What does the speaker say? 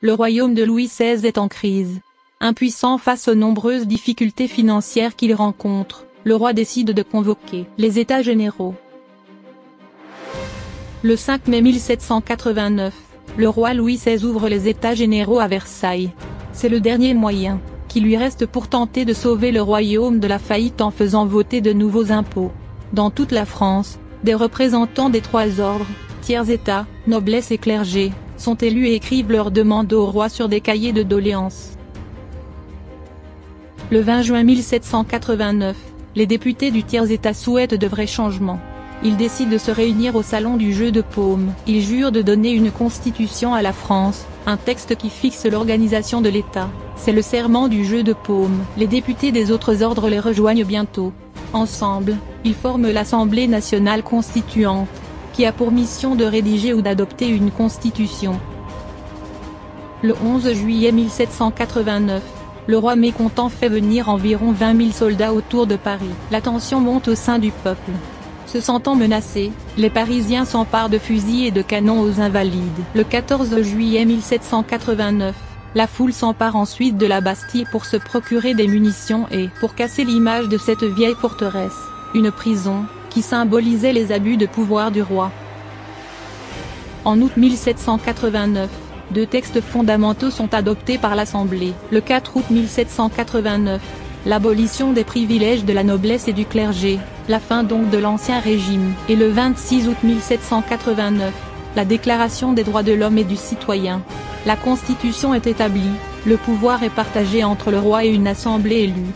le royaume de Louis XVI est en crise. Impuissant face aux nombreuses difficultés financières qu'il rencontre, le roi décide de convoquer les États généraux. Le 5 mai 1789, le roi Louis XVI ouvre les États généraux à Versailles. C'est le dernier moyen qui lui reste pour tenter de sauver le royaume de la faillite en faisant voter de nouveaux impôts. Dans toute la France, des représentants des trois ordres, tiers états, noblesse et clergé, sont élus et écrivent leurs demandes au roi sur des cahiers de doléances. Le 20 juin 1789, les députés du tiers-état souhaitent de vrais changements. Ils décident de se réunir au salon du jeu de paume. Ils jurent de donner une constitution à la France, un texte qui fixe l'organisation de l'État. C'est le serment du jeu de paume. Les députés des autres ordres les rejoignent bientôt. Ensemble, ils forment l'Assemblée nationale constituante, qui a pour mission de rédiger ou d'adopter une constitution. Le 11 juillet 1789, le roi mécontent fait venir environ 20 000 soldats autour de Paris. La tension monte au sein du peuple. Se sentant menacés, les Parisiens s'emparent de fusils et de canons aux Invalides. Le 14 juillet 1789, la foule s'empare ensuite de la Bastille pour se procurer des munitions et pour casser l'image de cette vieille forteresse, une prison, qui symbolisait les abus de pouvoir du roi. En août 1789, deux textes fondamentaux sont adoptés par l'Assemblée. Le 4 août 1789, l'abolition des privilèges de la noblesse et du clergé, la fin donc de l'Ancien Régime. Et le 26 août 1789, la Déclaration des droits de l'homme et du citoyen. La Constitution est établie, le pouvoir est partagé entre le roi et une assemblée élue.